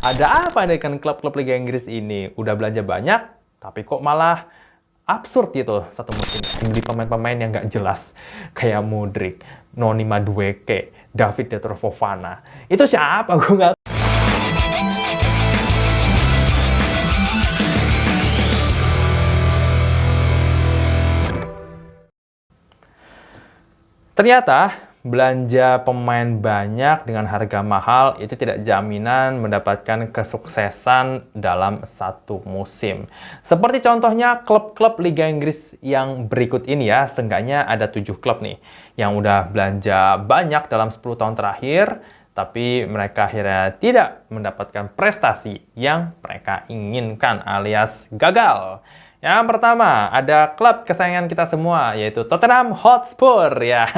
Ada apa dengan klub-klub Liga Inggris ini? Udah belanja banyak, tapi kok malah absurd gitu satu musim. Beli pemain-pemain yang nggak jelas. Kayak Modric, Noni Madueke, David De Fofana. Itu siapa? Gue nggak. Ternyata belanja pemain banyak dengan harga mahal itu tidak jaminan mendapatkan kesuksesan dalam satu musim. Seperti contohnya klub-klub Liga Inggris yang berikut ini ya, seenggaknya ada 7 klub nih yang udah belanja banyak dalam 10 tahun terakhir, tapi mereka akhirnya tidak mendapatkan prestasi yang mereka inginkan alias gagal. Yang pertama, ada klub kesayangan kita semua, yaitu Tottenham Hotspur ya.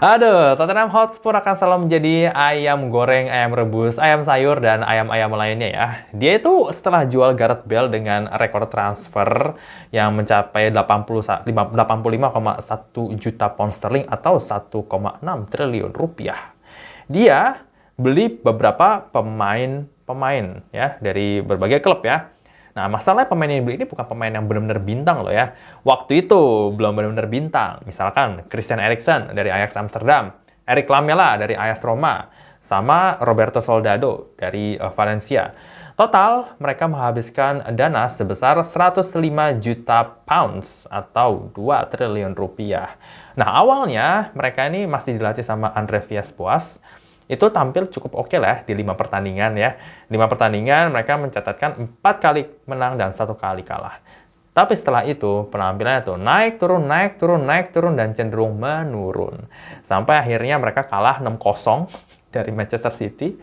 Aduh, Tottenham Hotspur akan selalu menjadi ayam goreng, ayam rebus, ayam sayur, dan ayam-ayam lainnya ya. Dia itu setelah jual Gareth Bale dengan rekor transfer yang mencapai 85,1 juta pound sterling atau 1,6 triliun rupiah. Dia beli beberapa pemain ya dari berbagai klub ya. Nah, masalahnya pemain yang dibeli ini bukan pemain yang benar-benar bintang loh ya. Waktu itu belum benar-benar bintang. Misalkan Christian Eriksen dari Ajax Amsterdam, Eric Lamela dari AS Roma, sama Roberto Soldado dari Valencia. Total, mereka menghabiskan dana sebesar 105 juta pounds atau 2 triliun rupiah. Nah, awalnya mereka ini masih dilatih sama Andre Villas-Boas. Itu tampil cukup oke lah di 5 pertandingan ya. 5 pertandingan mereka mencatatkan 4 kali menang dan 1 kali kalah. Tapi setelah itu penampilannya tuh naik turun dan cenderung menurun. Sampai akhirnya mereka kalah 6-0 dari Manchester City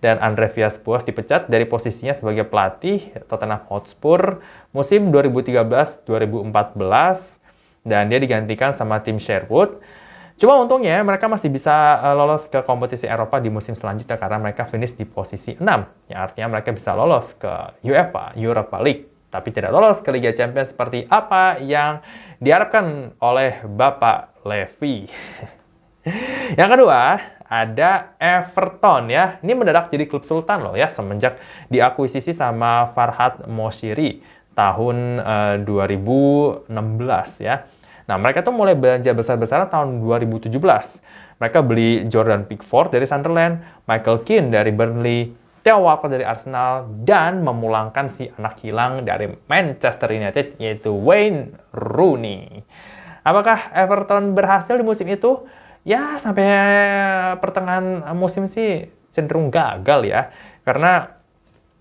dan Andre Villas-Boas dipecat dari posisinya sebagai pelatih Tottenham Hotspur musim 2013-2014 dan dia digantikan sama tim Sherwood. Cuma untungnya mereka masih bisa lolos ke kompetisi Eropa di musim selanjutnya karena mereka finish di posisi 6. Yang artinya mereka bisa lolos ke UEFA Europa League, tapi tidak lolos ke Liga Champions seperti apa yang diharapkan oleh Bapak Levy. Yang kedua, ada Everton ya. Ini mendadak jadi klub sultan loh ya semenjak diakuisisi sama Farhad Moshiri tahun 2016 ya. Nah, mereka tuh mulai belanja besar-besaran tahun 2017. Mereka beli Jordan Pickford dari Sunderland, Michael Keane dari Burnley, Theo Walcott dari Arsenal, dan memulangkan si anak hilang dari Manchester United, yaitu Wayne Rooney. Apakah Everton berhasil di musim itu? Ya, sampai pertengahan musim sih cenderung gagal ya. Karena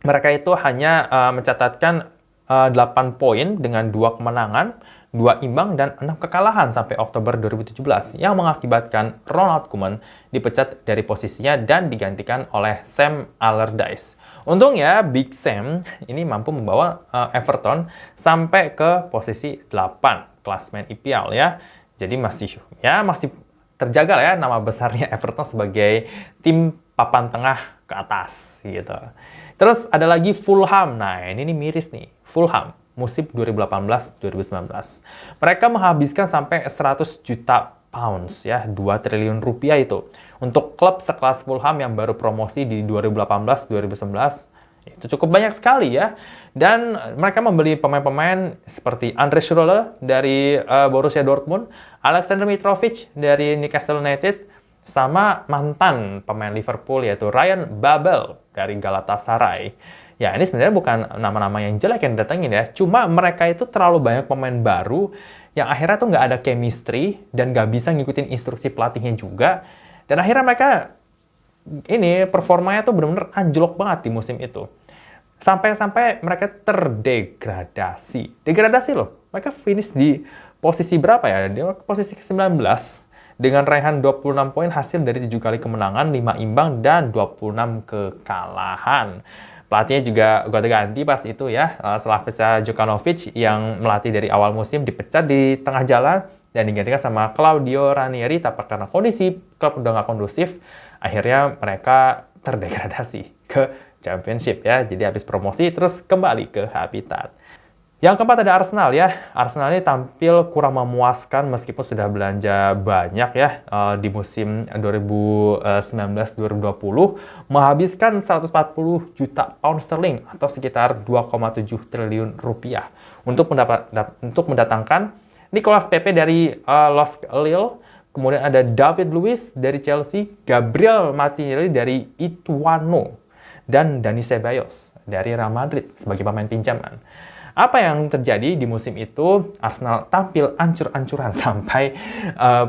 mereka itu hanya mencatatkan 8 poin dengan 2 kemenangan, 2 imbang, dan 6 kekalahan sampai Oktober 2017 yang mengakibatkan Ronald Koeman dipecat dari posisinya dan digantikan oleh Sam Allardyce. Untungnya Big Sam ini mampu membawa Everton sampai ke posisi 8 klasmen IPL ya. Jadi masih terjaga ya nama besarnya Everton sebagai tim papan tengah ke atas gitu. Terus ada lagi Fulham. Nah, ini miris nih. Fulham musim 2018-2019. Mereka menghabiskan sampai 100 juta pounds ya, 2 triliun rupiah itu. Untuk klub sekelas Fulham yang baru promosi di 2018-2019, itu cukup banyak sekali ya. Dan mereka membeli pemain-pemain seperti Andre Schürrle dari Borussia Dortmund, Alexander Mitrovic dari Newcastle United, sama mantan pemain Liverpool yaitu Ryan Babel dari Galatasaray. Ya, ini sebenarnya bukan nama-nama yang jelek yang didatengin ya. Cuma mereka itu terlalu banyak pemain baru yang akhirnya tuh nggak ada chemistry dan nggak bisa ngikutin instruksi pelatihnya juga. Dan akhirnya mereka ini performanya tuh benar-benar anjlok banget di musim itu. Sampai mereka terdegradasi. Degradasi loh. Mereka finish di posisi berapa ya? Di posisi ke-19 dengan raihan 26 poin hasil dari 7 kali kemenangan, 5 imbang, dan 26 kekalahan. Pelatihnya juga gonta-ganti pas itu ya. Slavisa Jokanovic yang melatih dari awal musim dipecat di tengah jalan dan digantikan sama Claudio Ranieri, tapi karena kondisi klub udah nggak kondusif, akhirnya mereka terdegradasi ke Championship ya. Jadi habis promosi terus kembali ke habitat. Yang keempat ada Arsenal ya. Arsenal ini tampil kurang memuaskan meskipun sudah belanja banyak ya di musim 2019-2020, menghabiskan 140 juta pound sterling atau sekitar 2,7 triliun rupiah untuk mendatangkan Nicolas Pepe dari Los Lille, kemudian ada David Luiz dari Chelsea, Gabriel Martinelli dari Ituano, dan Dani Ceballos dari Real Madrid sebagai pemain pinjaman. Apa yang terjadi di musim itu? Arsenal tampil ancur-ancuran sampai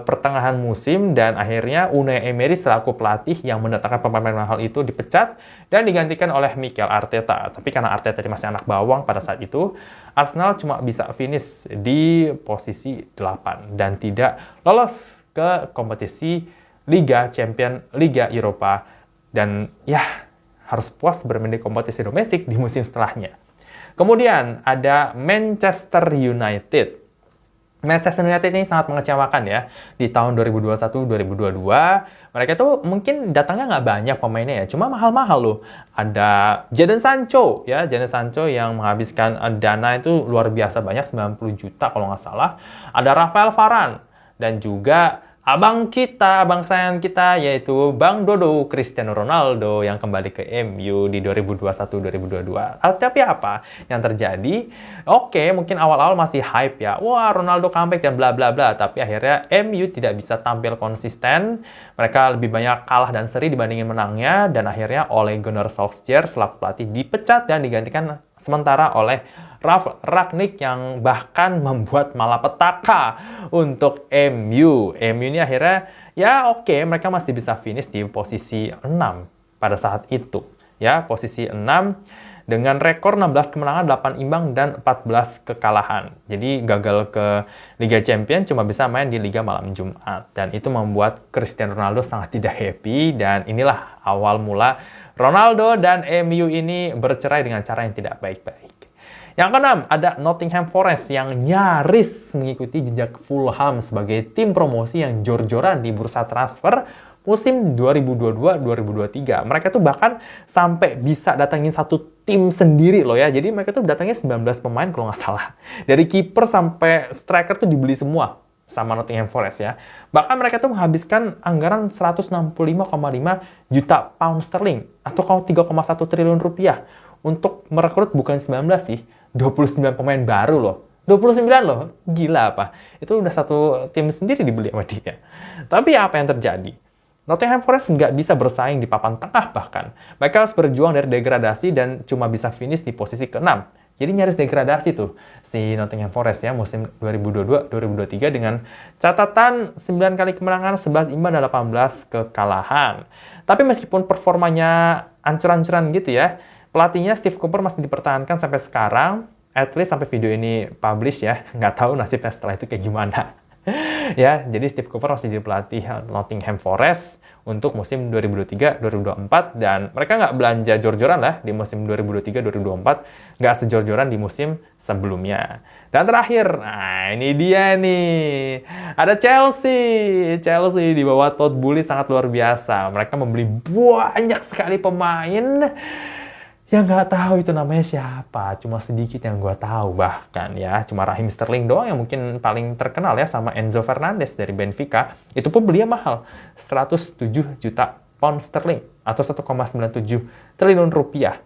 pertengahan musim dan akhirnya Unai Emery selaku pelatih yang mendatangkan pemain mahal itu dipecat dan digantikan oleh Mikel Arteta. Tapi karena Arteta masih anak bawang pada saat itu, Arsenal cuma bisa finish di posisi 8 dan tidak lolos ke kompetisi Liga Champions, Liga Eropa, dan ya harus puas bermain di kompetisi domestik di musim setelahnya. Kemudian ada Manchester United. Manchester United ini sangat mengecewakan ya. Di tahun 2021-2022, mereka itu mungkin datangnya nggak banyak pemainnya ya, cuma mahal-mahal loh. Ada Jadon Sancho ya, Jadon Sancho yang menghabiskan dana itu luar biasa banyak, 90 juta kalau nggak salah. Ada Rafael Varane dan juga abang kesayangan kita, yaitu Bang Dodo, Cristiano Ronaldo yang kembali ke MU di 2021-2022. Tapi apa yang terjadi? Oke, mungkin awal-awal masih hype ya. Wah, Ronaldo comeback dan bla bla bla. Tapi akhirnya MU tidak bisa tampil konsisten. Mereka lebih banyak kalah dan seri dibandingin menangnya. Dan akhirnya Ole Gunnar Solskjaer selaku pelatih dipecat dan digantikan sementara oleh Ralf Rangnick yang bahkan membuat malapetaka untuk MU. MU ini akhirnya ya oke, mereka masih bisa finish di posisi 6 pada saat itu. Ya, posisi 6 dengan rekor 16 kemenangan, 8 imbang dan 14 kekalahan. Jadi gagal ke Liga Champions, cuma bisa main di Liga malam Jumat. Dan itu membuat Cristiano Ronaldo sangat tidak happy dan inilah awal mula Ronaldo dan MU ini bercerai dengan cara yang tidak baik-baik. Yang keenam, ada Nottingham Forest yang nyaris mengikuti jejak Fulham sebagai tim promosi yang jor-joran di bursa transfer musim 2022-2023. Mereka tuh bahkan sampai bisa datangin satu tim sendiri loh ya. Jadi mereka tuh datangin 19 pemain kalau nggak salah. Dari kiper sampai striker tuh dibeli semua sama Nottingham Forest ya. Bahkan mereka tuh menghabiskan anggaran 165,5 juta pound sterling atau 3,1 triliun rupiah untuk merekrut bukan 19 sih, 29 pemain baru loh. 29 loh, gila apa? Itu udah satu tim sendiri dibeli sama dia. Tapi apa yang terjadi? Nottingham Forest nggak bisa bersaing di papan tengah bahkan. Mereka harus berjuang dari degradasi dan cuma bisa finish di posisi ke-6. Jadi nyaris degradasi tuh si Nottingham Forest ya musim 2022-2023 dengan catatan 9 kali kemenangan, 11 imbang dan 18 kekalahan. Tapi meskipun performanya ancur-ancuran gitu ya, pelatihnya Steve Cooper masih dipertahankan sampai sekarang, at least sampai video ini publish ya. Nggak tahu nasibnya setelah itu kayak gimana. Ya, jadi Steve Cooper masih jadi pelatih Nottingham Forest untuk musim 2023-2024 dan mereka nggak belanja jor-joran lah di musim 2023-2024, nggak sejor-joran di musim sebelumnya. Dan terakhir, nah ini dia nih, ada Chelsea. Chelsea di bawah Todd Boehly sangat luar biasa. Mereka membeli banyak sekali pemain yang nggak tahu itu namanya siapa, cuma sedikit yang gue tahu bahkan ya, cuma Raheem Sterling doang yang mungkin paling terkenal ya, sama Enzo Fernandez dari Benfica, itu pun belinya mahal, 107 juta pound sterling atau 1,97 triliun rupiah.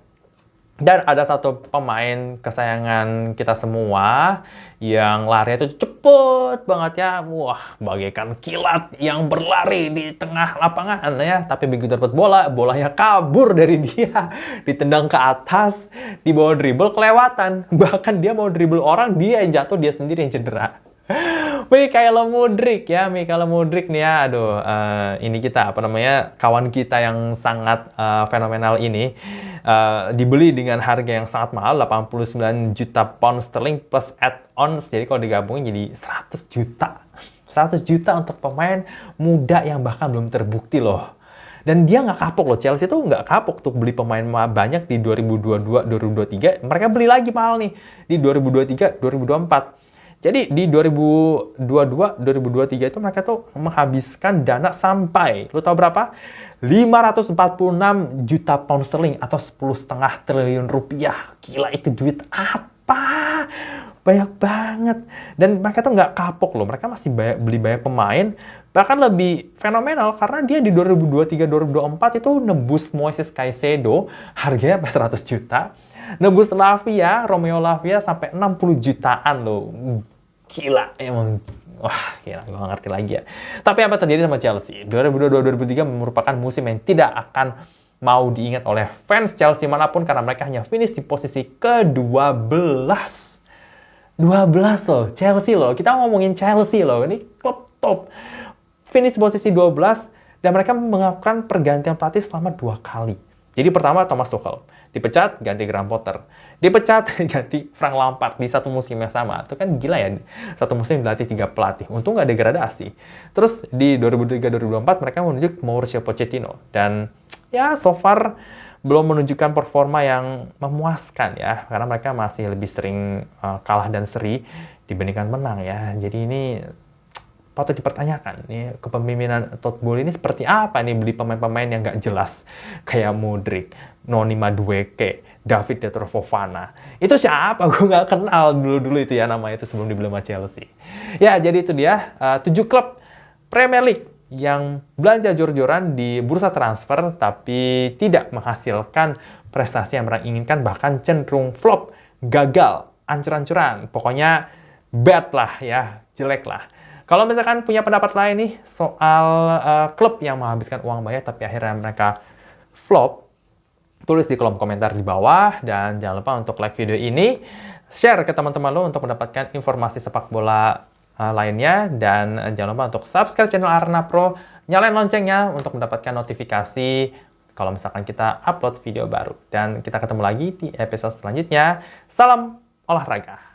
Dan ada satu pemain kesayangan kita semua yang lari itu cepet banget ya. Wah, bagaikan kilat yang berlari di tengah lapangan ya. Tapi begitu dapat bola, bolanya kabur dari dia. Ditendang ke atas, dibawa dribble, kelewatan. Bahkan dia mau dribble orang, dia yang jatuh, dia sendiri yang cedera. Mykhailo Mudryk ya, Mykhailo Mudryk nih ya, aduh, ini kita kawan kita yang sangat fenomenal ini dibeli dengan harga yang sangat mahal, 89 juta pound sterling plus add-ons, jadi kalau digabungin jadi 100 juta. 100 juta untuk pemain muda yang bahkan belum terbukti loh. Dan dia nggak kapok loh, Chelsea tuh nggak kapok tuh beli pemain banyak di 2022-2023, mereka beli lagi mahal nih di 2023-2024. Jadi di 2022-2023 itu mereka tuh menghabiskan dana sampai, lu tahu berapa? 546 juta pound sterling atau 10,5 triliun rupiah. Gila, itu duit apa? banyak banget. Dan mereka tuh nggak kapok loh, mereka masih beli banyak pemain, bahkan lebih fenomenal karena dia di 2023-2024 itu nebus Moises Caicedo, harganya pas 100 juta. Nebus Lavia, Romeo Lavia sampai 60 jutaan loh. Gila, emang. Wah, gila, gue gak ngerti lagi ya. Tapi apa terjadi sama Chelsea? 2022-2023 merupakan musim yang tidak akan mau diingat oleh fans Chelsea manapun karena mereka hanya finish di posisi ke-12. 12 loh, Chelsea loh. Kita ngomongin Chelsea loh, ini klub top. Finish posisi 12 dan mereka melakukan pergantian pelatih selama 2 kali. Jadi pertama Thomas Tuchel, dipecat ganti Graham Potter, dipecat ganti Frank Lampard di satu musim yang sama. Itu kan gila ya, satu musim dilatih 3 pelatih. Untung nggak degradasi. Terus di 2023-2024 mereka menunjuk Mauricio Pochettino. Dan ya so far belum menunjukkan performa yang memuaskan ya. Karena mereka masih lebih sering kalah dan seri dibandingkan menang ya. Jadi ini patut dipertanyakan nih, kepemimpinan Todd Bowley ini seperti apa nih, beli pemain-pemain yang nggak jelas kayak Modric, Noni Madueke, David De Fofana. Itu siapa? Gue nggak kenal dulu itu ya nama itu sebelum dibeli sama Chelsea. Ya jadi itu dia 7 klub Premier League yang belanja jor-joran di bursa transfer tapi tidak menghasilkan prestasi yang mereka inginkan, bahkan cenderung flop, gagal, ancur-ancuran. Pokoknya bad lah ya, jelek lah. Kalau misalkan punya pendapat lain nih soal klub yang menghabiskan uang banyak tapi akhirnya mereka flop, tulis di kolom komentar di bawah. Dan jangan lupa untuk like video ini, share ke teman-teman lo untuk mendapatkan informasi sepak bola lainnya. Dan jangan lupa untuk subscribe channel Arna Pro, nyalain loncengnya untuk mendapatkan notifikasi kalau misalkan kita upload video baru. Dan kita ketemu lagi di episode selanjutnya. Salam olahraga!